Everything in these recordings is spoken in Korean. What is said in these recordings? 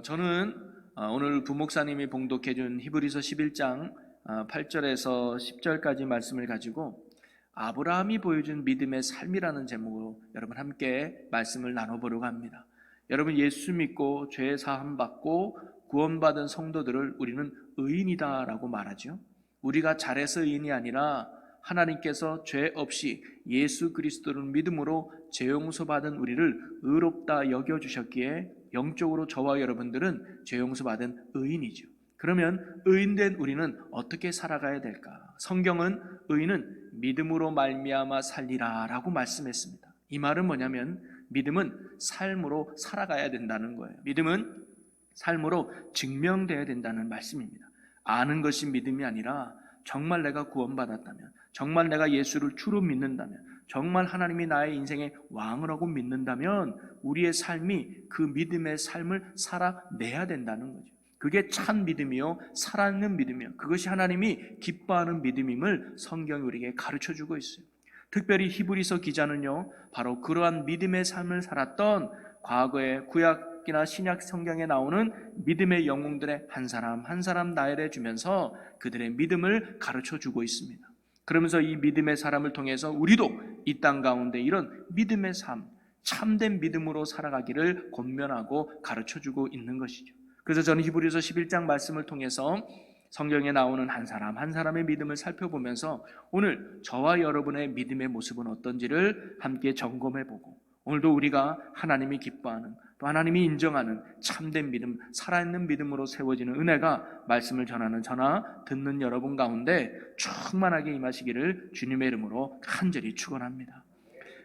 저는 오늘 부목사님이 봉독해준 히브리서 11장 8절에서 10절까지 말씀을 가지고 아브라함이 보여준 믿음의 삶이라는 제목으로 여러분 함께 말씀을 나눠보려고 합니다. 여러분, 예수 믿고 죄 사함 받고 구원받은 성도들을 우리는 의인이다라고 말하죠. 우리가 잘해서 의인이 아니라 하나님께서 죄 없이 예수 그리스도를 믿음으로 죄 용서 받은 우리를 의롭다 여겨주셨기에 영적으로 저와 여러분들은 죄 용서 받은 의인이죠. 그러면 의인된 우리는 어떻게 살아가야 될까? 성경은 의인은 믿음으로 말미암아 살리라 라고 말씀했습니다. 이 말은 뭐냐면 믿음은 삶으로 살아가야 된다는 거예요. 믿음은 삶으로 증명돼야 된다는 말씀입니다. 아는 것이 믿음이 아니라 정말 내가 구원받았다면, 정말 내가 예수를 주로 믿는다면, 정말 하나님이 나의 인생의 왕이라고 믿는다면 우리의 삶이 그 믿음의 삶을 살아내야 된다는 거죠. 그게 참 믿음이요, 살아있는 믿음이요, 그것이 하나님이 기뻐하는 믿음임을 성경이 우리에게 가르쳐주고 있어요. 특별히 히브리서 기자는요, 바로 그러한 믿음의 삶을 살았던 과거의 구약이나 신약 성경에 나오는 믿음의 영웅들의 한 사람 한 사람 나열해 주면서 그들의 믿음을 가르쳐주고 있습니다. 그러면서 이 믿음의 사람을 통해서 우리도 이 땅 가운데 이런 믿음의 삶, 참된 믿음으로 살아가기를 권면하고 가르쳐주고 있는 것이죠. 그래서 저는 히브리서 11장 말씀을 통해서 성경에 나오는 한 사람 한 사람의 믿음을 살펴보면서 오늘 저와 여러분의 믿음의 모습은 어떤지를 함께 점검해보고, 오늘도 우리가 하나님이 기뻐하는, 또 하나님이 인정하는 참된 믿음, 살아있는 믿음으로 세워지는 은혜가 말씀을 전하는 저나 듣는 여러분 가운데 충만하게 임하시기를 주님의 이름으로 간절히 축원합니다.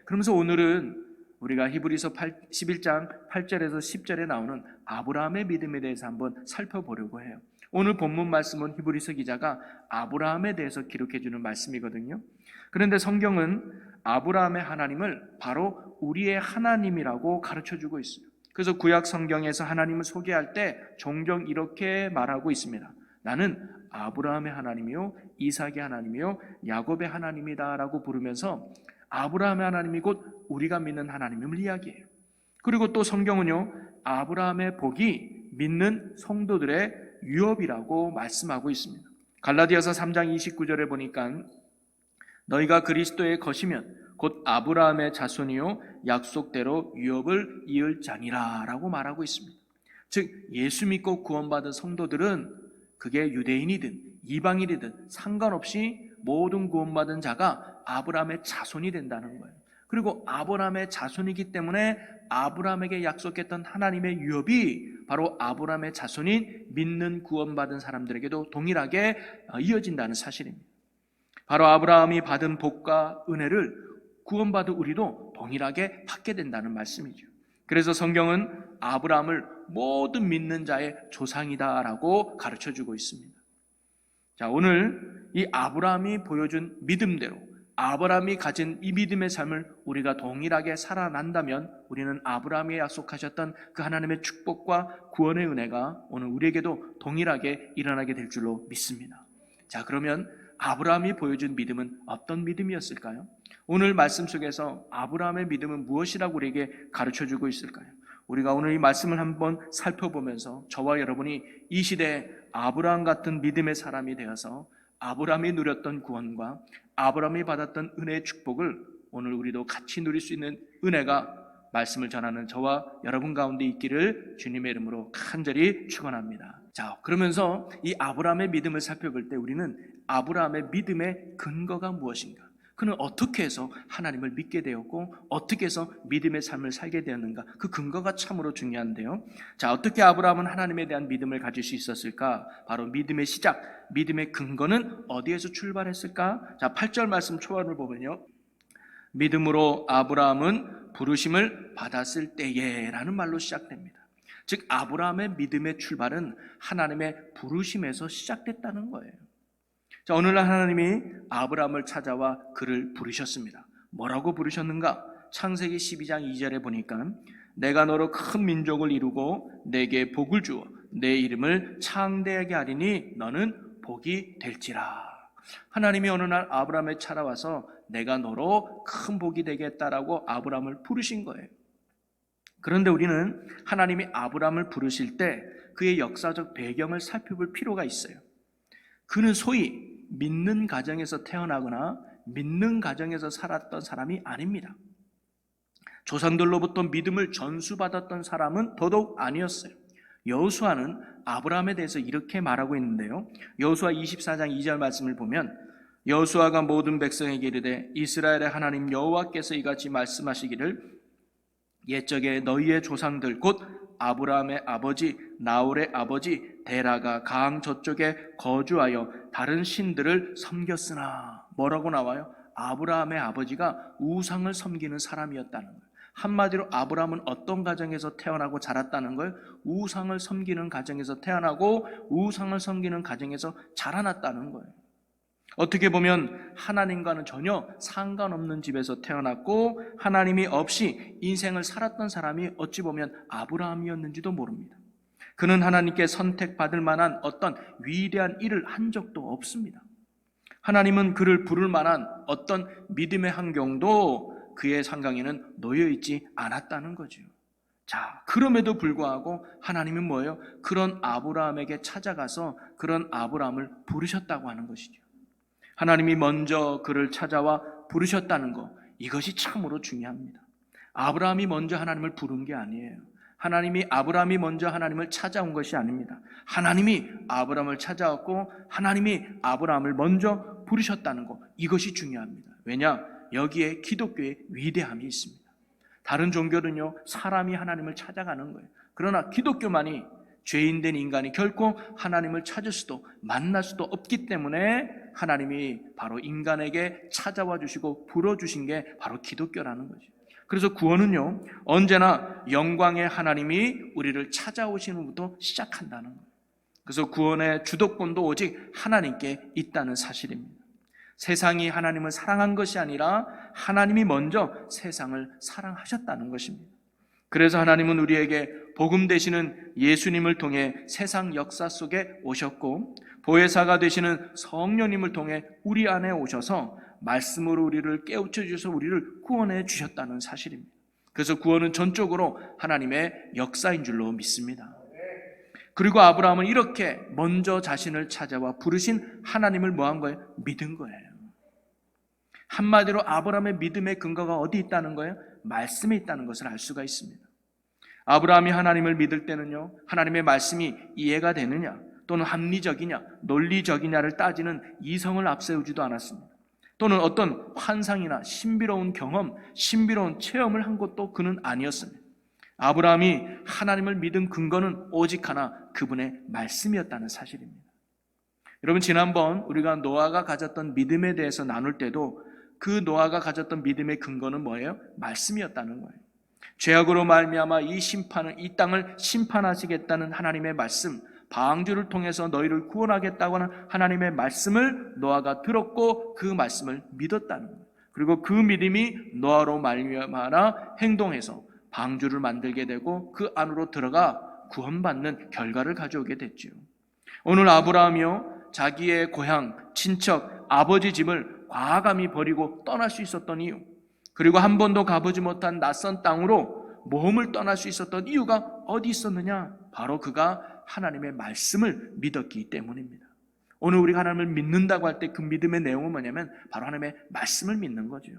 그러면서 오늘은 우리가 히브리서 11장 8절에서 10절에 나오는 아브라함의 믿음에 대해서 한번 살펴보려고 해요. 오늘 본문 말씀은 히브리서 기자가 아브라함에 대해서 기록해 주는 말씀이거든요. 그런데 성경은 아브라함의 하나님을 바로 우리의 하나님이라고 가르쳐주고 있어요. 그래서 구약 성경에서 하나님을 소개할 때 종종 이렇게 말하고 있습니다. 나는 아브라함의 하나님이요, 이삭의 하나님이요, 야곱의 하나님이다 라고 부르면서 아브라함의 하나님이 곧 우리가 믿는 하나님임을 이야기해요. 그리고 또 성경은요, 아브라함의 복이 믿는 성도들의 유업이라고 말씀하고 있습니다. 갈라디아서 3장 29절에 보니까 너희가 그리스도의 것이면 곧 아브라함의 자손이요 약속대로 유업을 이을 자니라 라고 말하고 있습니다. 즉 예수 믿고 구원받은 성도들은 그게 유대인이든 이방인이든 상관없이 모든 구원받은 자가 아브라함의 자손이 된다는 거예요. 그리고 아브라함의 자손이기 때문에 아브라함에게 약속했던 하나님의 유업이 바로 아브라함의 자손인 믿는 구원받은 사람들에게도 동일하게 이어진다는 사실입니다. 바로 아브라함이 받은 복과 은혜를 구원받은 우리도 동일하게 받게 된다는 말씀이죠. 그래서 성경은 아브라함을 모든 믿는 자의 조상이다라고 가르쳐주고 있습니다. 자, 오늘 이 아브라함이 보여준 믿음대로 아브라함이 가진 이 믿음의 삶을 우리가 동일하게 살아난다면 우리는 아브라함이 약속하셨던 그 하나님의 축복과 구원의 은혜가 오늘 우리에게도 동일하게 일어나게 될 줄로 믿습니다. 자, 그러면 아브라함이 보여준 믿음은 어떤 믿음이었을까요? 오늘 말씀 속에서 아브라함의 믿음은 무엇이라고 우리에게 가르쳐주고 있을까요? 우리가 오늘 이 말씀을 한번 살펴보면서 저와 여러분이 이 시대에 아브라함 같은 믿음의 사람이 되어서 아브라함이 누렸던 구원과 아브라함이 받았던 은혜의 축복을 오늘 우리도 같이 누릴 수 있는 은혜가 말씀을 전하는 저와 여러분 가운데 있기를 주님의 이름으로 간절히 축원합니다. 자, 그러면서 이 아브라함의 믿음을 살펴볼 때 우리는 아브라함의 믿음의 근거가 무엇인가? 그는 어떻게 해서 하나님을 믿게 되었고 어떻게 해서 믿음의 삶을 살게 되었는가? 그 근거가 참으로 중요한데요. 자, 어떻게 아브라함은 하나님에 대한 믿음을 가질 수 있었을까? 바로 믿음의 시작, 믿음의 근거는 어디에서 출발했을까? 자, 8절 말씀 초반을 보면요, 믿음으로 아브라함은 부르심을 받았을 때에 라는 말로 시작됩니다. 즉 아브라함의 믿음의 출발은 하나님의 부르심에서 시작됐다는 거예요. 자, 오늘날 하나님이 아브라함을 찾아와 그를 부르셨습니다. 뭐라고 부르셨는가? 창세기 12장 2절에 보니까 내가 너로 큰 민족을 이루고 내게 복을 주어 내 이름을 창대하게 하리니 너는 복이 될지라. 하나님이 어느 날 아브라함에 찾아와서 내가 너로 큰 복이 되겠다라고 아브라함을 부르신 거예요. 그런데 우리는 하나님이 아브라함을 부르실 때 그의 역사적 배경을 살펴볼 필요가 있어요. 그는 소위 믿는 가정에서 태어나거나 믿는 가정에서 살았던 사람이 아닙니다. 조상들로부터 믿음을 전수받았던 사람은 더더욱 아니었어요. 여호수아는 아브라함에 대해서 이렇게 말하고 있는데요. 여호수아 24장 2절 말씀을 보면 여호수아가 모든 백성에게 이르되 이스라엘의 하나님 여호와께서 이같이 말씀하시기를 옛적에 너희의 조상들 곧 아브라함의 아버지 나홀의 아버지 데라가 강 저쪽에 거주하여 다른 신들을 섬겼으나 뭐라고 나와요? 아브라함의 아버지가 우상을 섬기는 사람이었다는 거예요. 한마디로 아브라함은 어떤 가정에서 태어나고 자랐다는 걸 우상을 섬기는 가정에서 태어나고 우상을 섬기는 가정에서 자라났다는 거예요. 어떻게 보면 하나님과는 전혀 상관없는 집에서 태어났고 하나님이 없이 인생을 살았던 사람이 어찌 보면 아브라함이었는지도 모릅니다. 그는 하나님께 선택받을 만한 어떤 위대한 일을 한 적도 없습니다. 하나님은 그를 부를 만한 어떤 믿음의 환경도 그의 상강에는 놓여있지 않았다는 거죠. 자, 그럼에도 불구하고 하나님은 뭐예요? 그런 아브라함에게 찾아가서 그런 아브라함을 부르셨다고 하는 것이죠. 하나님이 먼저 그를 찾아와 부르셨다는 것, 이것이 참으로 중요합니다. 아브라함이 먼저 하나님을 부른 게 아니에요. 아브라함이 먼저 하나님을 찾아온 것이 아닙니다. 하나님이 아브라함을 찾아왔고 하나님이 아브라함을 먼저 부르셨다는 것, 이것이 중요합니다. 왜냐? 여기에 기독교의 위대함이 있습니다. 다른 종교는요, 사람이 하나님을 찾아가는 거예요. 그러나 기독교만이 죄인된 인간이 결코 하나님을 찾을 수도 만날 수도 없기 때문에 하나님이 바로 인간에게 찾아와 주시고 불어주신 게 바로 기독교라는 거죠. 그래서 구원은요, 언제나 영광의 하나님이 우리를 찾아오시는 것부터 시작한다는 거예요. 그래서 구원의 주도권도 오직 하나님께 있다는 사실입니다. 세상이 하나님을 사랑한 것이 아니라 하나님이 먼저 세상을 사랑하셨다는 것입니다. 그래서 하나님은 우리에게 복음 되시는 예수님을 통해 세상 역사 속에 오셨고 보혜사가 되시는 성령님을 통해 우리 안에 오셔서 말씀으로 우리를 깨우쳐 주셔서 우리를 구원해 주셨다는 사실입니다. 그래서 구원은 전적으로 하나님의 역사인 줄로 믿습니다. 그리고 아브라함은 이렇게 먼저 자신을 찾아와 부르신 하나님을 뭐한 거예요? 믿은 거예요. 한마디로 아브라함의 믿음의 근거가 어디 있다는 거예요? 말씀에 있다는 것을 알 수가 있습니다. 아브라함이 하나님을 믿을 때는요, 하나님의 말씀이 이해가 되느냐 또는 합리적이냐 논리적이냐를 따지는 이성을 앞세우지도 않았습니다. 또는 어떤 환상이나 신비로운 경험, 신비로운 체험을 한 것도 그는 아니었습니다. 아브라함이 하나님을 믿은 근거는 오직 하나, 그분의 말씀이었다는 사실입니다. 여러분, 지난번 우리가 노아가 가졌던 믿음에 대해서 나눌 때도 그 노아가 가졌던 믿음의 근거는 뭐예요? 말씀이었다는 거예요. 죄악으로 말미암아 이 땅을 심판하시겠다는 하나님의 말씀, 방주를 통해서 너희를 구원하겠다고 하는 하나님의 말씀을 노아가 들었고 그 말씀을 믿었다는 거예요. 그리고 그 믿음이 노아로 말미암아 행동해서 방주를 만들게 되고 그 안으로 들어가 구원받는 결과를 가져오게 됐죠. 오늘 아브라함이요, 자기의 고향, 친척, 아버지 집을 과감히 버리고 떠날 수 있었던 이유, 그리고 한 번도 가보지 못한 낯선 땅으로 모험을 떠날 수 있었던 이유가 어디 있었느냐? 바로 그가 하나님의 말씀을 믿었기 때문입니다. 오늘 우리가 하나님을 믿는다고 할 때 그 믿음의 내용은 뭐냐면 바로 하나님의 말씀을 믿는 거죠.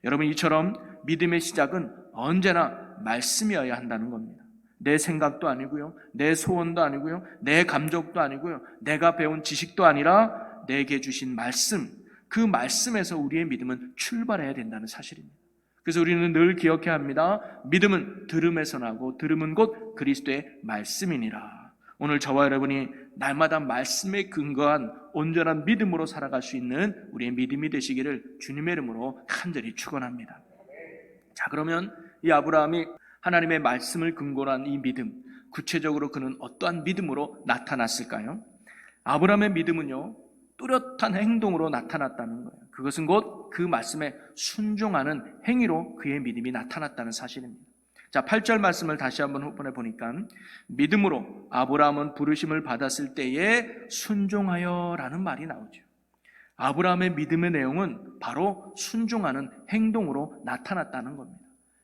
여러분, 이처럼 믿음의 시작은 언제나 말씀이어야 한다는 겁니다. 내 생각도 아니고요, 내 소원도 아니고요, 내 감정도 아니고요, 내가 배운 지식도 아니라 내게 주신 말씀, 그 말씀에서 우리의 믿음은 출발해야 된다는 사실입니다. 그래서 우리는 늘 기억해야 합니다. 믿음은 들음에서 나고 들음은 곧 그리스도의 말씀이니라. 오늘 저와 여러분이 날마다 말씀에 근거한 온전한 믿음으로 살아갈 수 있는 우리의 믿음이 되시기를 주님의 이름으로 간절히 축원합니다. 자, 그러면 이 아브라함이 하나님의 말씀을 근거로 한 이 믿음, 구체적으로 그는 어떠한 믿음으로 나타났을까요? 아브라함의 믿음은요, 뚜렷한 행동으로 나타났다는 거예요. 그것은 곧 그 말씀에 순종하는 행위로 그의 믿음이 나타났다는 사실입니다. 자, 8절 말씀을 다시 한번 후반에 보니까 믿음으로 아브라함은 부르심을 받았을 때에 순종하여 라는 말이 나오죠. 아브라함의 믿음의 내용은 바로 순종하는 행동으로 나타났다는 겁니다.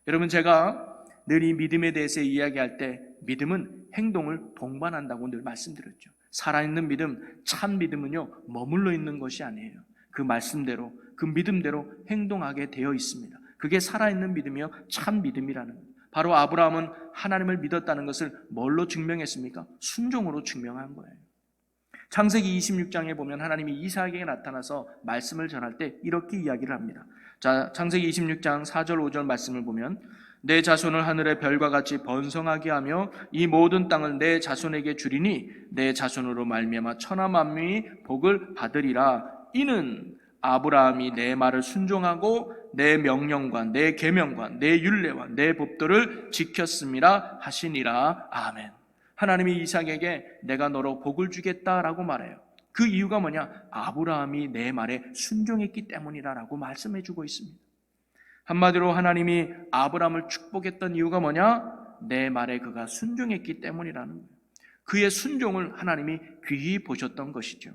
여러분, 제가 늘 이 믿음에 대해서 이야기할 때 믿음은 행동을 동반한다고 늘 말씀드렸죠. 살아있는 믿음, 참 믿음은요, 머물러 있는 것이 아니에요. 그 말씀대로, 그 믿음대로 행동하게 되어 있습니다. 그게 살아있는 믿음이요, 참 믿음이라는 거예요. 바로 아브라함은 하나님을 믿었다는 것을 뭘로 증명했습니까? 순종으로 증명한 거예요. 창세기 26장에 보면 하나님이 이삭에게 나타나서 말씀을 전할 때 이렇게 이야기를 합니다. 자, 창세기 26장 4절 5절 말씀을 보면 내 자손을 하늘의 별과 같이 번성하게 하며 이 모든 땅을 내 자손에게 주리니 내 자손으로 말미암아 천하 만민이 복을 받으리라. 이는 아브라함이 내 말을 순종하고 내 명령과 내 계명과 내 율례와 내 법도를 지켰음이라 하시니라. 아멘. 하나님이 이삭에게 내가 너로 복을 주겠다라고 말해요. 그 이유가 뭐냐? 아브라함이 내 말에 순종했기 때문이라고 말씀해 주고 있습니다. 한마디로 하나님이 아브라함을 축복했던 이유가 뭐냐? 내 말에 그가 순종했기 때문이라는 거예요. 그의 순종을 하나님이 귀히 보셨던 것이죠.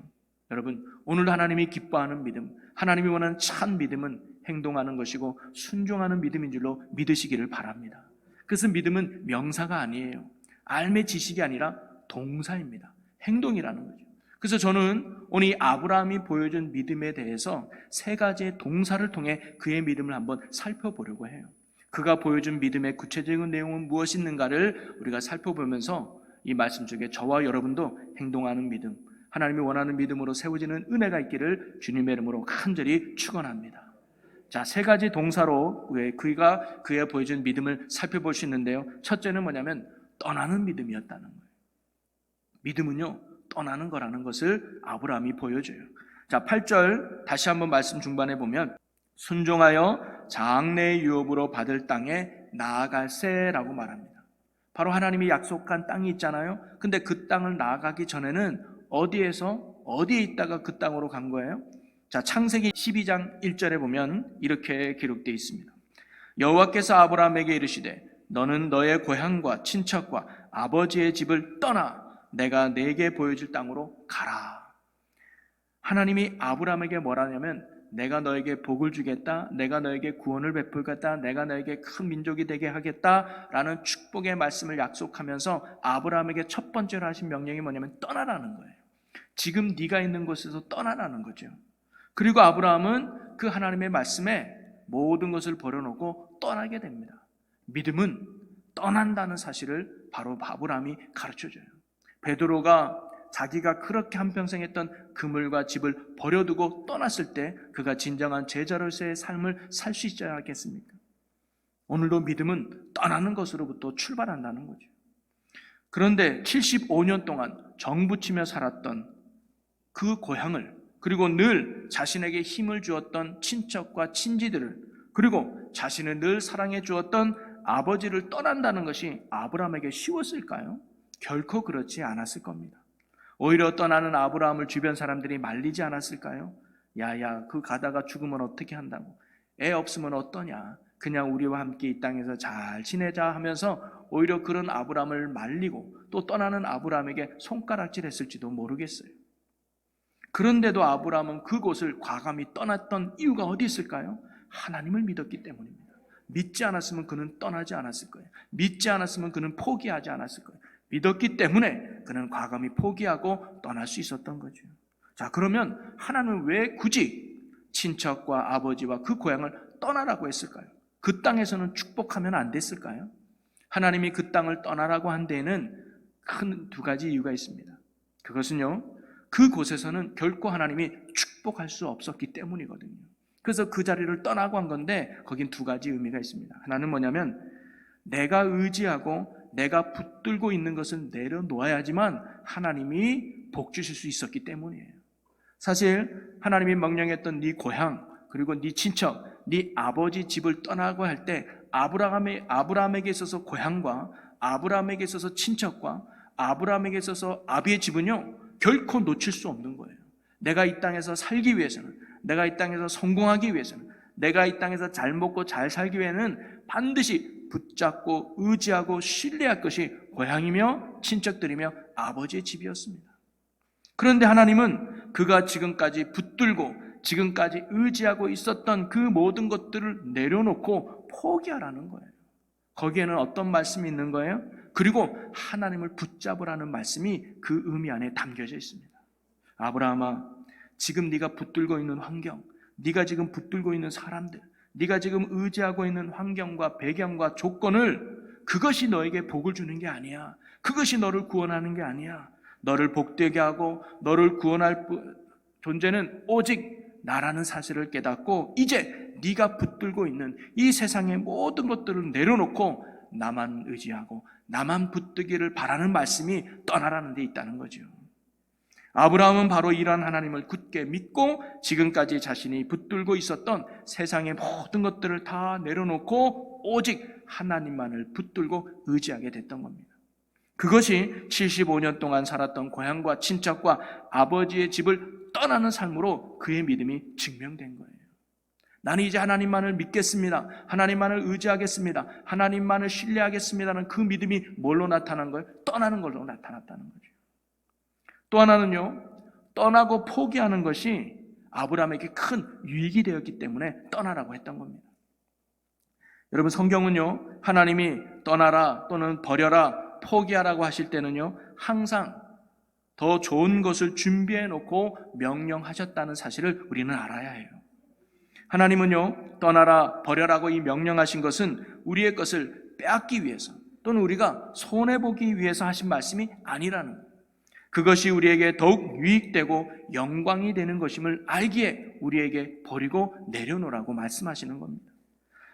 여러분, 오늘 하나님이 기뻐하는 믿음, 하나님이 원하는 참 믿음은 행동하는 것이고 순종하는 믿음인 줄로 믿으시기를 바랍니다. 그래서 믿음은 명사가 아니에요. 알매 지식이 아니라 동사입니다. 행동이라는 거죠. 그래서 저는 오늘 이 아브라함이 보여준 믿음에 대해서 세 가지의 동사를 통해 그의 믿음을 한번 살펴보려고 해요. 그가 보여준 믿음의 구체적인 내용은 무엇이 있는가를 우리가 살펴보면서 이 말씀 속에 저와 여러분도 행동하는 믿음, 하나님이 원하는 믿음으로 세워지는 은혜가 있기를 주님의 이름으로 간절히 축원합니다. 자, 세 가지 동사로 그가 그의 보여준 믿음을 살펴볼 수 있는데요. 첫째는 뭐냐면 떠나는 믿음이었다는 거예요. 믿음은요, 떠나는 거라는 것을 아브라함이 보여줘요. 자, 8절 다시 한번 말씀 중반에 보면 순종하여 장래의 유업으로 받을 땅에 나아갈세라고 말합니다. 바로 하나님이 약속한 땅이 있잖아요. 근데 그 땅을 나아가기 전에는 어디에 있다가 그 땅으로 간 거예요? 자, 창세기 12장 1절에 보면 이렇게 기록되어 있습니다. 여호와께서 아브라함에게 이르시되 너는 너의 고향과 친척과 아버지의 집을 떠나 내가 네게 보여줄 땅으로 가라. 하나님이 아브라함에게 뭐라냐면 내가 너에게 복을 주겠다, 내가 너에게 구원을 베풀겠다, 내가 너에게 큰 민족이 되게 하겠다라는 축복의 말씀을 약속하면서 아브라함에게 첫 번째로 하신 명령이 뭐냐면 떠나라는 거예요. 지금 네가 있는 곳에서 떠나라는 거죠. 그리고 아브라함은 그 하나님의 말씀에 모든 것을 버려놓고 떠나게 됩니다. 믿음은 떠난다는 사실을 바로 아브라함이 가르쳐줘요. 베드로가 자기가 그렇게 한평생 했던 그물과 집을 버려두고 떠났을 때 그가 진정한 제자로서의 삶을 살 수 있지 않겠습니까? 오늘도 믿음은 떠나는 것으로부터 출발한다는 거죠. 그런데 75년 동안 정부치며 살았던 그 고향을, 그리고 늘 자신에게 힘을 주었던 친척과 친지들을, 그리고 자신을 늘 사랑해 주었던 아버지를 떠난다는 것이 아브라함에게 쉬웠을까요? 결코 그렇지 않았을 겁니다. 오히려 떠나는 아브라함을 주변 사람들이 말리지 않았을까요? 야야, 그 가다가 죽으면 어떻게 한다고, 애 없으면 어떠냐, 그냥 우리와 함께 이 땅에서 잘 지내자 하면서 오히려 그런 아브라함을 말리고 또 떠나는 아브라함에게 손가락질 했을지도 모르겠어요. 그런데도 아브라함은 그곳을 과감히 떠났던 이유가 어디 있을까요? 하나님을 믿었기 때문입니다. 믿지 않았으면 그는 떠나지 않았을 거예요. 믿지 않았으면 그는 포기하지 않았을 거예요. 믿었기 때문에 그는 과감히 포기하고 떠날 수 있었던 거죠. 자, 그러면 하나님은 왜 굳이 친척과 아버지와 그 고향을 떠나라고 했을까요? 그 땅에서는 축복하면 안 됐을까요? 하나님이 그 땅을 떠나라고 한 데에는 큰 두 가지 이유가 있습니다. 그것은요, 그곳에서는 결코 하나님이 축복할 수 없었기 때문이거든요. 그래서 그 자리를 떠나고 한 건데 거긴 두 가지 의미가 있습니다. 하나는 뭐냐면 내가 의지하고 내가 붙들고 있는 것을 내려놓아야지만 하나님이 복 주실 수 있었기 때문이에요. 사실 하나님이 명령했던 네 고향, 그리고 네 친척, 네 아버지 집을 떠나고 할 때 아브라함에게 있어서 고향과 아브라함에게 있어서 친척과 아브라함에게 있어서 아비의 집은요, 결코 놓칠 수 없는 거예요. 내가 이 땅에서 살기 위해서는, 내가 이 땅에서 성공하기 위해서는, 내가 이 땅에서 잘 먹고 잘 살기 위해서는 반드시 붙잡고 의지하고 신뢰할 것이 고향이며 친척들이며 아버지의 집이었습니다. 그런데 하나님은 그가 지금까지 붙들고 지금까지 의지하고 있었던 그 모든 것들을 내려놓고 포기하라는 거예요. 거기에는 어떤 말씀이 있는 거예요? 그리고 하나님을 붙잡으라는 말씀이 그 의미 안에 담겨져 있습니다. 아브라함아, 지금 네가 붙들고 있는 환경, 네가 지금 붙들고 있는 사람들, 네가 지금 의지하고 있는 환경과 배경과 조건을, 그것이 너에게 복을 주는 게 아니야. 그것이 너를 구원하는 게 아니야. 너를 복되게 하고 너를 구원할 존재는 오직 나라는 사실을 깨닫고 이제 네가 붙들고 있는 이 세상의 모든 것들을 내려놓고 나만 의지하고 나만 붙들기를 바라는 말씀이 떠나라는 데 있다는 거죠. 아브라함은 바로 이러한 하나님을 굳게 믿고 지금까지 자신이 붙들고 있었던 세상의 모든 것들을 다 내려놓고 오직 하나님만을 붙들고 의지하게 됐던 겁니다. 그것이 75년 동안 살았던 고향과 친척과 아버지의 집을 떠나는 삶으로 그의 믿음이 증명된 거예요. 나는 이제 하나님만을 믿겠습니다. 하나님만을 의지하겠습니다. 하나님만을 신뢰하겠습니다는 그 믿음이 뭘로 나타난 거예요? 떠나는 걸로 나타났다는 거죠. 또 하나는요, 떠나고 포기하는 것이 아브라함에게 큰 유익이 되었기 때문에 떠나라고 했던 겁니다. 여러분, 성경은요, 하나님이 떠나라 또는 버려라, 포기하라고 하실 때는요, 항상 더 좋은 것을 준비해 놓고 명령하셨다는 사실을 우리는 알아야 해요. 하나님은요, 떠나라, 버려라고 이 명령하신 것은 우리의 것을 빼앗기 위해서 또는 우리가 손해보기 위해서 하신 말씀이 아니라는 거예요. 그것이 우리에게 더욱 유익되고 영광이 되는 것임을 알기에 우리에게 버리고 내려놓으라고 말씀하시는 겁니다.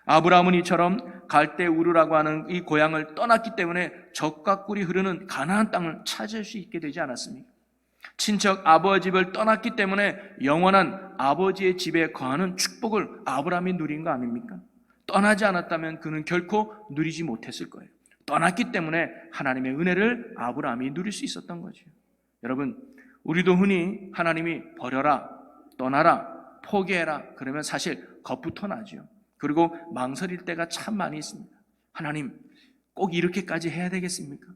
아브라함은 이처럼 갈대 우르라고 하는 이 고향을 떠났기 때문에 젖과 꿀이 흐르는 가나안 땅을 찾을 수 있게 되지 않았습니까? 친척 아버지 집을 떠났기 때문에 영원한 아버지의 집에 거하는 축복을 아브라함이 누린 거 아닙니까? 떠나지 않았다면 그는 결코 누리지 못했을 거예요. 떠났기 때문에 하나님의 은혜를 아브라함이 누릴 수 있었던 거죠. 여러분, 우리도 흔히 하나님이 버려라, 떠나라, 포기해라 그러면 사실 겁부터 나죠. 그리고 망설일 때가 참 많이 있습니다. 하나님, 꼭 이렇게까지 해야 되겠습니까?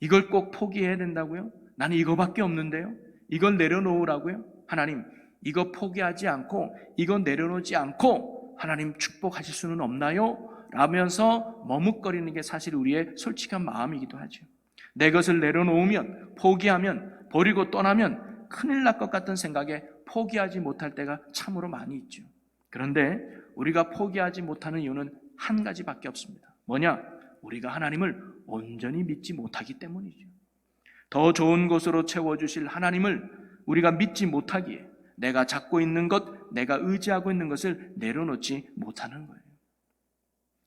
이걸 꼭 포기해야 된다고요? 나는 이거밖에 없는데요? 이걸 내려놓으라고요? 하나님, 이거 포기하지 않고 이거 내려놓지 않고 하나님 축복하실 수는 없나요? 라면서 머뭇거리는 게 사실 우리의 솔직한 마음이기도 하죠. 내 것을 내려놓으면, 포기하면, 버리고 떠나면 큰일 날 것 같은 생각에 포기하지 못할 때가 참으로 많이 있죠. 그런데 우리가 포기하지 못하는 이유는 한 가지밖에 없습니다. 뭐냐? 우리가 하나님을 온전히 믿지 못하기 때문이죠. 더 좋은 것으로 채워주실 하나님을 우리가 믿지 못하기에 내가 잡고 있는 것, 내가 의지하고 있는 것을 내려놓지 못하는 거예요.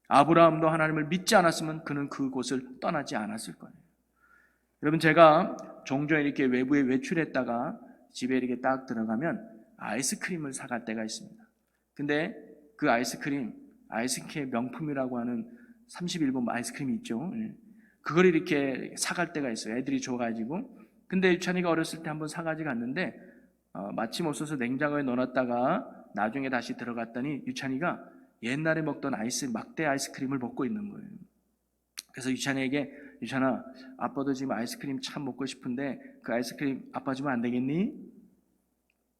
아브라함도 하나님을 믿지 않았으면 그는 그곳을 떠나지 않았을 거예요. 여러분, 제가 종종 이렇게 외부에 외출했다가 집에 이렇게 딱 들어가면 아이스크림을 사갈 때가 있습니다. 근데 그 아이스크림의 명품이라고 하는 31번 아이스크림이 있죠. 그걸 이렇게 사갈 때가 있어요. 애들이 줘가지고. 근데 유찬이가 어렸을 때 한번 사가지고 갔는데 마침 없어서 냉장고에 넣어놨다가 나중에 다시 들어갔더니 유찬이가 옛날에 먹던 막대 아이스크림을 먹고 있는 거예요. 그래서 유찬이에게, 유찬아, 아빠도 지금 아이스크림 참 먹고 싶은데 그 아이스크림 아빠 주면 안 되겠니?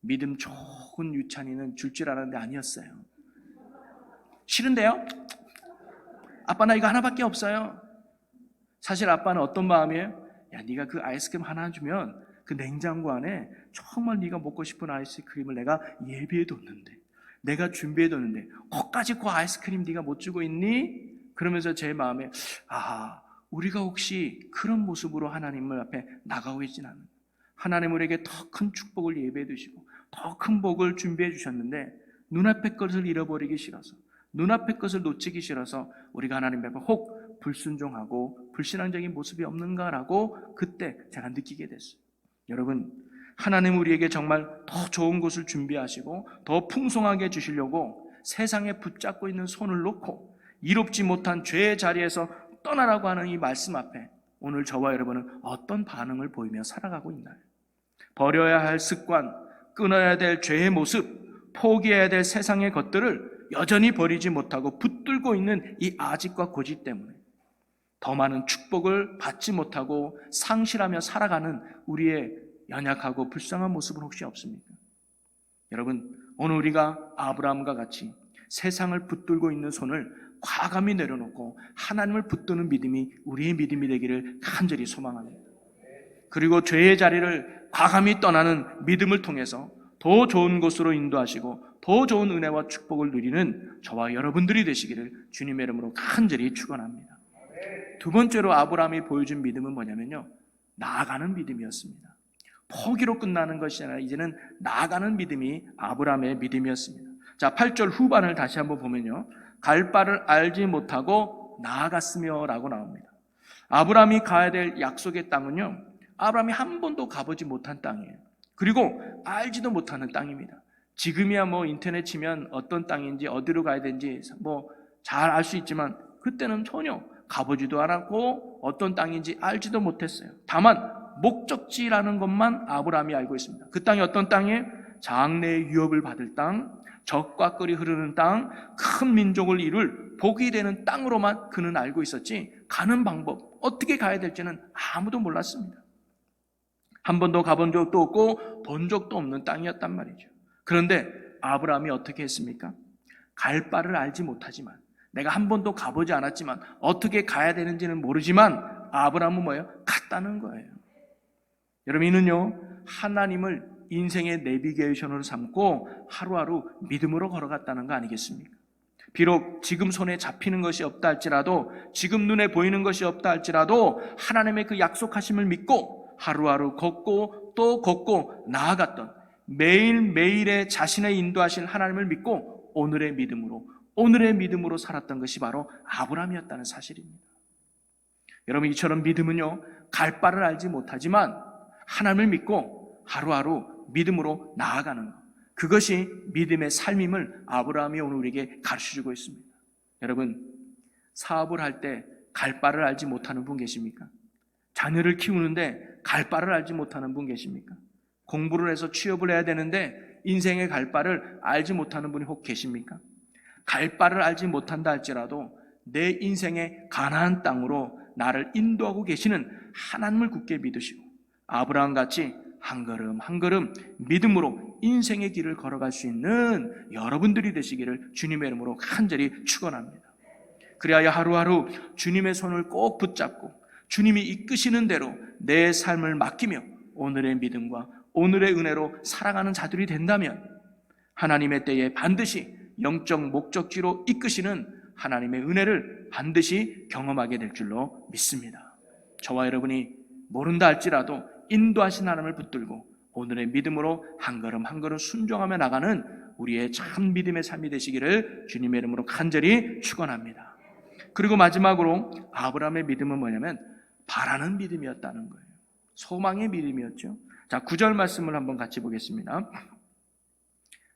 믿음 좋은 유찬이는 줄 줄 알았는데 아니었어요. 싫은데요? 아빠 나 이거 하나밖에 없어요. 사실 아빠는 어떤 마음이에요? 야, 네가 그 아이스크림 하나 주면 그 냉장고 안에 정말 네가 먹고 싶은 아이스크림을 내가 예비해뒀는데, 내가 준비해뒀는데 거기까지 그 아이스크림 네가 못 주고 있니? 그러면서 제 마음에 우리가 혹시 그런 모습으로 하나님을 앞에 나가고 있진 않은, 하나님 우리에게 더 큰 축복을 예배해 두시고 더 큰 복을 준비해 주셨는데 눈앞의 것을 잃어버리기 싫어서, 눈앞의 것을 놓치기 싫어서 우리가 하나님 앞에 혹 불순종하고 불신앙적인 모습이 없는가라고 그때 제가 느끼게 됐어요. 여러분, 하나님 우리에게 정말 더 좋은 것을 준비하시고 더 풍성하게 주시려고 세상에 붙잡고 있는 손을 놓고 이롭지 못한 죄의 자리에서 떠나라고 하는 이 말씀 앞에 오늘 저와 여러분은 어떤 반응을 보이며 살아가고 있나요? 버려야 할 습관, 끊어야 될 죄의 모습, 포기해야 될 세상의 것들을 여전히 버리지 못하고 붙들고 있는 이 아집과 고집 때문에 더 많은 축복을 받지 못하고 상실하며 살아가는 우리의 연약하고 불쌍한 모습은 혹시 없습니까? 여러분, 오늘 우리가 아브라함과 같이 세상을 붙들고 있는 손을 과감히 내려놓고 하나님을 붙드는 믿음이 우리의 믿음이 되기를 간절히 소망합니다. 그리고 죄의 자리를 과감히 떠나는 믿음을 통해서 더 좋은 곳으로 인도하시고 더 좋은 은혜와 축복을 누리는 저와 여러분들이 되시기를 주님의 이름으로 간절히 축원합니다. 두 번째로 아브라함이 보여준 믿음은 뭐냐면요, 나아가는 믿음이었습니다. 포기로 끝나는 것이 아니라 이제는 나아가는 믿음이 아브라함의 믿음이었습니다. 자, 8절 후반을 다시 한번 보면요, 갈 바를 알지 못하고 나아갔으며 라고 나옵니다. 아브라함이 가야 될 약속의 땅은요, 아브라함이 한 번도 가보지 못한 땅이에요. 그리고 알지도 못하는 땅입니다. 지금이야 뭐 인터넷 치면 어떤 땅인지 어디로 가야 되는지 뭐 잘 알 수 있지만 그때는 전혀 가보지도 않았고 어떤 땅인지 알지도 못했어요. 다만 목적지라는 것만 아브라함이 알고 있습니다. 그 땅이 어떤 땅이에요? 장래의 유업을 받을 땅, 적과 꿀이 흐르는 땅, 큰 민족을 이룰 복이 되는 땅으로만 그는 알고 있었지 가는 방법, 어떻게 가야 될지는 아무도 몰랐습니다. 한 번도 가본 적도 없고 본 적도 없는 땅이었단 말이죠. 그런데 아브라함이 어떻게 했습니까? 갈 바를 알지 못하지만, 내가 한 번도 가보지 않았지만, 어떻게 가야 되는지는 모르지만 아브라함은 뭐예요? 갔다는 거예요. 여러분, 이는요, 하나님을 인생의 내비게이션으로 삼고 하루하루 믿음으로 걸어갔다는 거 아니겠습니까? 비록 지금 손에 잡히는 것이 없다 할지라도, 지금 눈에 보이는 것이 없다 할지라도 하나님의 그 약속하심을 믿고 하루하루 걷고 또 걷고 나아갔던, 매일매일의 자신의 인도하신 하나님을 믿고 오늘의 믿음으로 살았던 것이 바로 아브라함이었다는 사실입니다. 여러분, 이처럼 믿음은요, 갈 바를 알지 못하지만 하나님을 믿고 하루하루 믿음으로 나아가는 것, 그것이 믿음의 삶임을 아브라함이 오늘 우리에게 가르쳐주고 있습니다. 여러분, 사업을 할 때 갈 바를 알지 못하는 분 계십니까? 자녀를 키우는데 갈 바를 알지 못하는 분 계십니까? 공부를 해서 취업을 해야 되는데 인생의 갈 바를 알지 못하는 분이 혹 계십니까? 갈 바를 알지 못한다 할지라도 내 인생의 가나안 땅으로 나를 인도하고 계시는 하나님을 굳게 믿으시고 아브라함같이 한 걸음 한 걸음 믿음으로 인생의 길을 걸어갈 수 있는 여러분들이 되시기를 주님의 이름으로 간절히 축원합니다. 그리하여 하루하루 주님의 손을 꼭 붙잡고 주님이 이끄시는 대로 내 삶을 맡기며 오늘의 믿음과 오늘의 은혜로 살아가는 자들이 된다면 하나님의 때에 반드시 영적 목적지로 이끄시는 하나님의 은혜를 반드시 경험하게 될 줄로 믿습니다. 저와 여러분이 모른다 할지라도 인도하신 하나님을 붙들고 오늘의 믿음으로 한 걸음 한 걸음 순종하며 나가는 우리의 참 믿음의 삶이 되시기를 주님의 이름으로 간절히 축원합니다. 그리고 마지막으로 아브라함의 믿음은 뭐냐면 바라는 믿음이었다는 거예요. 소망의 믿음이었죠. 자, 9절 말씀을 한번 같이 보겠습니다.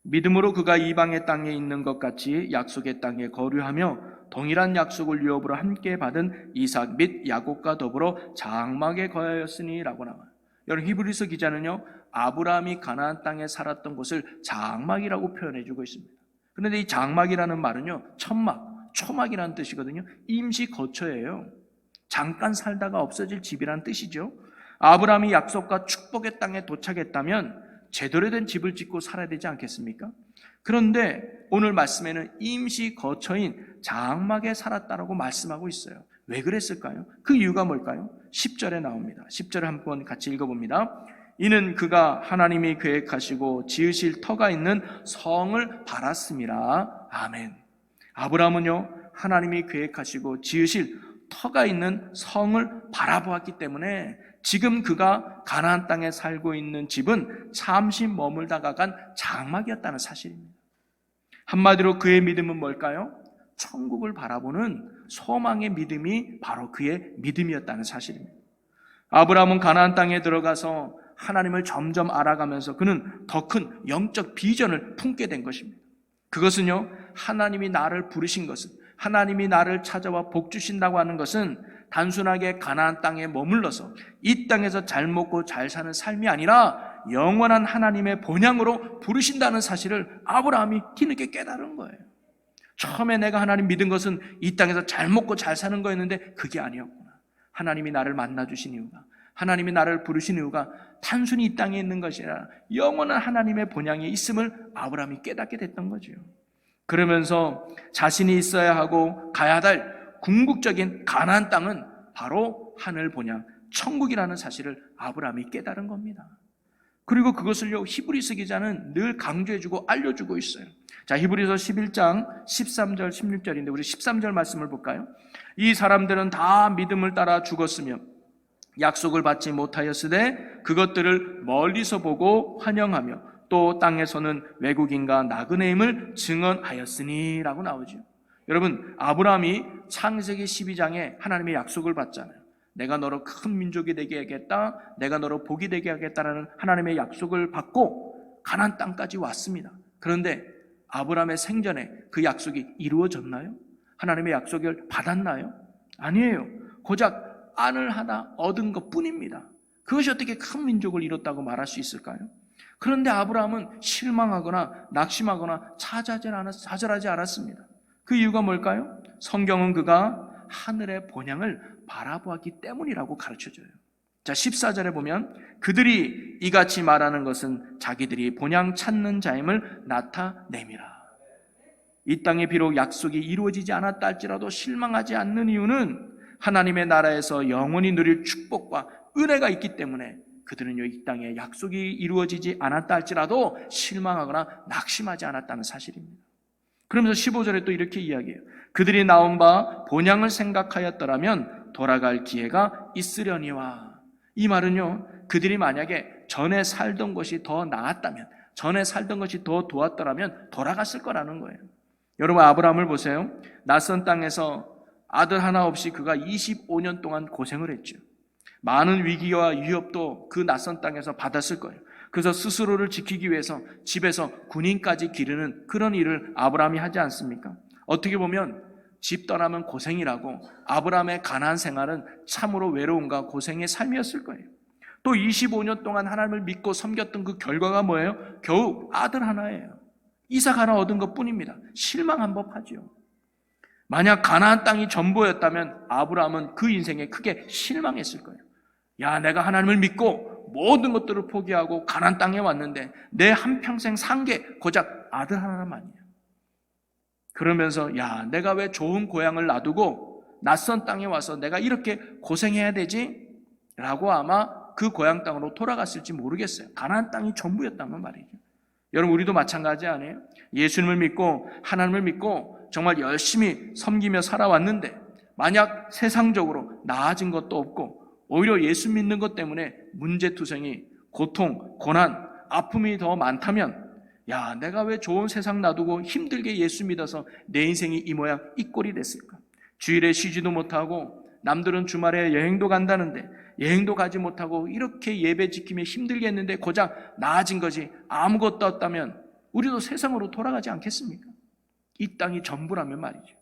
믿음으로 그가 이방의 땅에 있는 것 같이 약속의 땅에 거류하며 동일한 약속을 유업으로 함께 받은 이삭 및 야곱과 더불어 장막에 거하였으니 라고 나와요. 여러분, 히브리서 기자는요, 아브라함이 가나안 땅에 살았던 곳을 장막이라고 표현해주고 있습니다. 그런데 이 장막이라는 말은요, 천막, 초막이라는 뜻이거든요. 임시 거처예요. 잠깐 살다가 없어질 집이라는 뜻이죠. 아브라함이 약속과 축복의 땅에 도착했다면 제대로 된 집을 짓고 살아야 되지 않겠습니까? 그런데 오늘 말씀에는 임시 거처인 장막에 살았다라고 말씀하고 있어요. 왜 그랬을까요? 그 이유가 뭘까요? 10절에 나옵니다. 10절을 한번 같이 읽어봅니다. 이는 그가 하나님이 계획하시고 지으실 터가 있는 성을 바랐음이라. 아멘. 아브라함은요, 하나님이 계획하시고 지으실 터가 있는 성을 바라보았기 때문에 지금 그가 가나안 땅에 살고 있는 집은 잠시 머물다가 간 장막이었다는 사실입니다. 한마디로 그의 믿음은 뭘까요? 천국을 바라보는 소망의 믿음이 바로 그의 믿음이었다는 사실입니다. 아브라함은 가나안 땅에 들어가서 하나님을 점점 알아가면서 그는 더 큰 영적 비전을 품게 된 것입니다. 그것은요, 하나님이 나를 부르신 것은, 하나님이 나를 찾아와 복 주신다고 하는 것은 단순하게 가나안 땅에 머물러서 이 땅에서 잘 먹고 잘 사는 삶이 아니라 영원한 하나님의 본향으로 부르신다는 사실을 아브라함이 뒤늦게 깨달은 거예요. 처음에 내가 하나님 믿은 것은 이 땅에서 잘 먹고 잘 사는 거였는데 그게 아니었구나. 하나님이 나를 만나주신 이유가, 하나님이 나를 부르신 이유가 단순히 이 땅에 있는 것이 아니라 영원한 하나님의 본향에 있음을 아브라함이 깨닫게 됐던 거죠. 그러면서 자신이 있어야 하고 가야 할 궁극적인 가나안 땅은 바로 하늘 본향 천국이라는 사실을 아브라함이 깨달은 겁니다. 그리고 그것을요 히브리서 기자는 늘 강조해주고 알려주고 있어요. 자, 히브리서 11장 13절 16절인데 우리 13절 말씀을 볼까요? 이 사람들은 다 믿음을 따라 죽었으며 약속을 받지 못하였으되 그것들을 멀리서 보고 환영하며 또 땅에서는 외국인과 나그네임을 증언하였으니 라고 나오죠. 여러분, 아브라함이 창세기 12장에 하나님의 약속을 받잖아요. 내가 너로 큰 민족이 되게 하겠다, 내가 너로 복이 되게 하겠다라는 하나님의 약속을 받고 가나안 땅까지 왔습니다. 그런데 아브라함의 생전에 그 약속이 이루어졌나요? 하나님의 약속을 받았나요? 아니에요. 고작 안을 하나 얻은 것뿐입니다. 그것이 어떻게 큰 민족을 이뤘다고 말할 수 있을까요? 그런데 아브라함은 실망하거나 낙심하거나 좌절하지 않았습니다. 그 이유가 뭘까요? 성경은 그가 하늘의 본향을 바라보았기 때문이라고 가르쳐줘요. 자, 14절에 보면 그들이 이같이 말하는 것은 자기들이 본향 찾는 자임을 나타내미라. 이 땅에 비록 약속이 이루어지지 않았다 할지라도 실망하지 않는 이유는 하나님의 나라에서 영원히 누릴 축복과 은혜가 있기 때문에 그들은 이 땅에 약속이 이루어지지 않았다 할지라도 실망하거나 낙심하지 않았다는 사실입니다. 그러면서 15절에 또 이렇게 이야기해요. 그들이 나온 바 본향을 생각하였더라면 돌아갈 기회가 있으려니와. 이 말은요, 그들이 만약에 전에 살던 것이 더 나았다면, 전에 살던 것이 더 좋았더라면 돌아갔을 거라는 거예요. 여러분, 아브라함을 보세요. 낯선 땅에서 아들 하나 없이 그가 25년 동안 고생을 했죠. 많은 위기와 위협도 그 낯선 땅에서 받았을 거예요. 그래서 스스로를 지키기 위해서 집에서 군인까지 기르는 그런 일을 아브라함이 하지 않습니까? 어떻게 보면 집 떠나면 고생이라고 아브라함의 가나안 생활은 참으로 외로움과 고생의 삶이었을 거예요. 또 25년 동안 하나님을 믿고 섬겼던 그 결과가 뭐예요? 겨우 아들 하나예요. 이삭 하나 얻은 것뿐입니다. 실망한 법하죠. 만약 가나안 땅이 전부였다면 아브라함은 그 인생에 크게 실망했을 거예요. 야, 내가 하나님을 믿고 모든 것들을 포기하고 가나안 땅에 왔는데 내 한평생 산 게 고작 아들 하나만이에요. 그러면서 야, 내가 왜 좋은 고향을 놔두고 낯선 땅에 와서 내가 이렇게 고생해야 되지? 라고 아마 그 고향 땅으로 돌아갔을지 모르겠어요. 가나안 땅이 전부였다는 말이죠. 여러분, 우리도 마찬가지 아니에요? 예수님을 믿고 하나님을 믿고 정말 열심히 섬기며 살아왔는데 만약 세상적으로 나아진 것도 없고 오히려 예수 믿는 것 때문에 문제투성이, 고통, 고난, 아픔이 더 많다면 야, 내가 왜 좋은 세상 놔두고 힘들게 예수 믿어서 내 인생이 이 모양 이 꼴이 됐을까? 주일에 쉬지도 못하고 남들은 주말에 여행도 간다는데 여행도 가지 못하고 이렇게 예배 지키며 힘들게 했는데 고작 나아진 것이 아무것도 없다면 우리도 세상으로 돌아가지 않겠습니까? 이 땅이 전부라면 말이죠.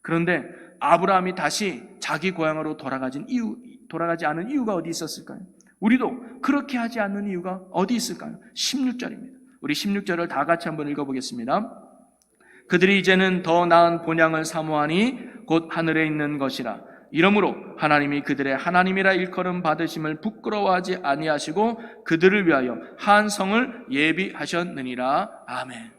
그런데 아브라함이 다시 자기 고향으로 돌아가지 않은 이유가 어디 있었을까요? 우리도 그렇게 하지 않는 이유가 어디 있을까요? 16절입니다. 우리 16절을 다 같이 한번 읽어보겠습니다. 그들이 이제는 더 나은 본향을 사모하니 곧 하늘에 있는 것이라. 이러므로 하나님이 그들의 하나님이라 일컬음 받으심을 부끄러워하지 아니하시고 그들을 위하여 한 성을 예비하셨느니라. 아멘.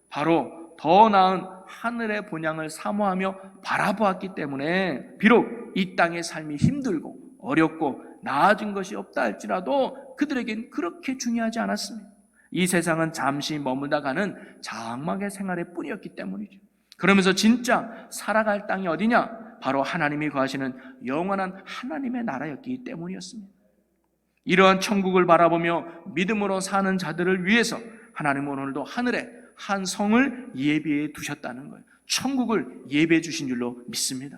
바로 더 나은 하늘의 본향을 사모하며 바라보았기 때문에 비록 이 땅의 삶이 힘들고 어렵고 나아진 것이 없다 할지라도 그들에겐 그렇게 중요하지 않았습니다. 이 세상은 잠시 머물다 가는 장막의 생활의 뿐이었기 때문이죠. 그러면서 진짜 살아갈 땅이 어디냐? 바로 하나님이 거하시는 영원한 하나님의 나라였기 때문이었습니다. 이러한 천국을 바라보며 믿음으로 사는 자들을 위해서 하나님은 오늘도 하늘에 한 성을 예비해 두셨다는 거예요. 천국을 예비해 주신 줄로 믿습니다.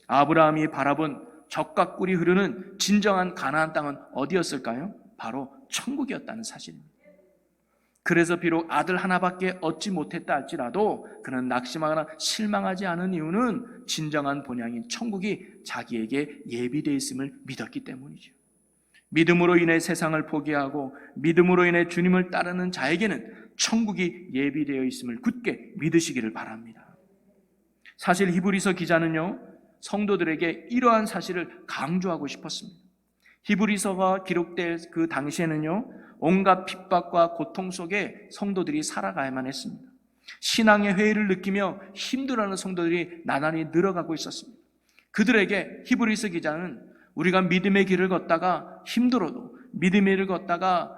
아브라함이 바라본 젖과 꿀이 흐르는 진정한 가나안 땅은 어디였을까요? 바로 천국이었다는 사실입니다. 그래서 비록 아들 하나밖에 얻지 못했다 할지라도 그는 낙심하거나 실망하지 않은 이유는 진정한 본향인 천국이 자기에게 예비되어 있음을 믿었기 때문이죠. 믿음으로 인해 세상을 포기하고 믿음으로 인해 주님을 따르는 자에게는 천국이 예비되어 있음을 굳게 믿으시기를 바랍니다. 사실 히브리서 기자는요, 성도들에게 이러한 사실을 강조하고 싶었습니다. 히브리서가 기록될 그 당시에는요, 온갖 핍박과 고통 속에 성도들이 살아가야만 했습니다. 신앙의 회의를 느끼며 힘들어하는 성도들이 나날이 늘어가고 있었습니다. 그들에게 히브리서 기자는 우리가 믿음의 길을 걷다가 힘들어도, 믿음의 길을 걷다가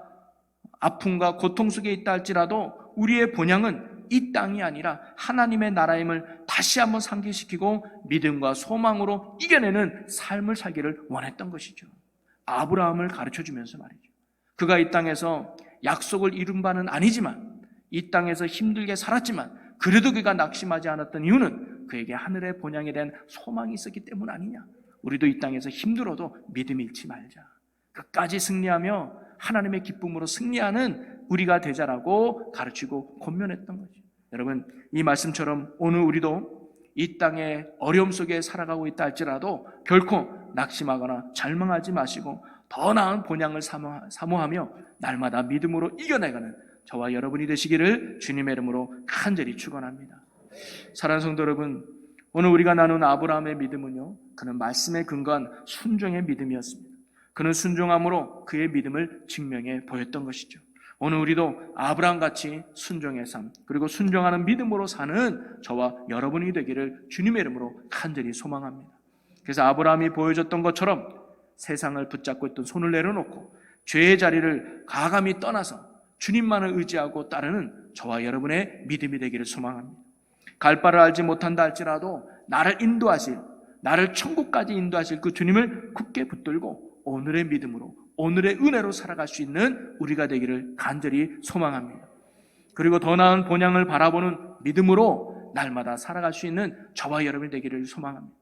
아픔과 고통 속에 있다 할지라도 우리의 본향은 이 땅이 아니라 하나님의 나라임을 다시 한번 상기시키고 믿음과 소망으로 이겨내는 삶을 살기를 원했던 것이죠. 아브라함을 가르쳐주면서 말이죠. 그가 이 땅에서 약속을 이룬 바는 아니지만, 이 땅에서 힘들게 살았지만 그래도 그가 낙심하지 않았던 이유는 그에게 하늘의 본향에 대한 소망이 있었기 때문 아니냐. 우리도 이 땅에서 힘들어도 믿음 잃지 말자. 끝까지 승리하며 하나님의 기쁨으로 승리하는 우리가 되자라고 가르치고 권면했던 거죠. 여러분, 이 말씀처럼 오늘 우리도 이 땅의 어려움 속에 살아가고 있다 할지라도 결코 낙심하거나 절망하지 마시고 더 나은 본향을 사모하며 날마다 믿음으로 이겨내가는 저와 여러분이 되시기를 주님의 이름으로 간절히 축원합니다. 사랑하는 성도 여러분, 오늘 우리가 나눈 아브라함의 믿음은요, 그는 말씀에 근거한 순종의 믿음이었습니다. 그는 순종함으로 그의 믿음을 증명해 보였던 것이죠. 오늘 우리도 아브라함같이 순종의 삶, 그리고 순종하는 믿음으로 사는 저와 여러분이 되기를 주님의 이름으로 간절히 소망합니다. 그래서 아브라함이 보여줬던 것처럼 세상을 붙잡고 있던 손을 내려놓고 죄의 자리를 과감히 떠나서 주님만을 의지하고 따르는 저와 여러분의 믿음이 되기를 소망합니다. 갈 바를 알지 못한다 할지라도 나를 인도하실, 나를 천국까지 인도하실 그 주님을 굳게 붙들고 오늘의 믿음으로, 오늘의 은혜로 살아갈 수 있는 우리가 되기를 간절히 소망합니다. 그리고 더 나은 본향을 바라보는 믿음으로 날마다 살아갈 수 있는 저와 여러분이 되기를 소망합니다.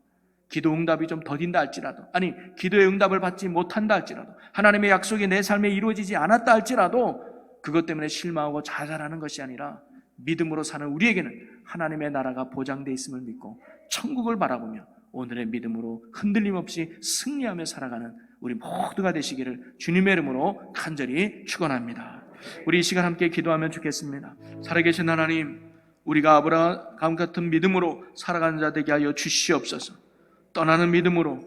기도 응답이 좀 더딘다 할지라도, 아니 기도의 응답을 받지 못한다 할지라도, 하나님의 약속이 내 삶에 이루어지지 않았다 할지라도 그것 때문에 실망하고 좌절하는 것이 아니라 믿음으로 사는 우리에게는 하나님의 나라가 보장되어 있음을 믿고 천국을 바라보며 오늘의 믿음으로 흔들림 없이 승리하며 살아가는 우리 모두가 되시기를 주님의 이름으로 간절히 축원합니다. 우리 이 시간 함께 기도하면 좋겠습니다. 살아계신 하나님, 우리가 아브라함 같은 믿음으로 살아가는 자 되게 하여 주시옵소서. 떠나는 믿음으로,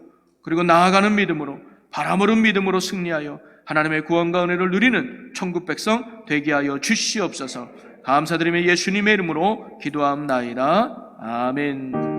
그리고 나아가는 믿음으로, 바라보는 믿음으로 승리하여 하나님의 구원과 은혜를 누리는 천국 백성 되게 하여 주시옵소서. 감사드리며 예수님의 이름으로 기도합나이다. 아멘.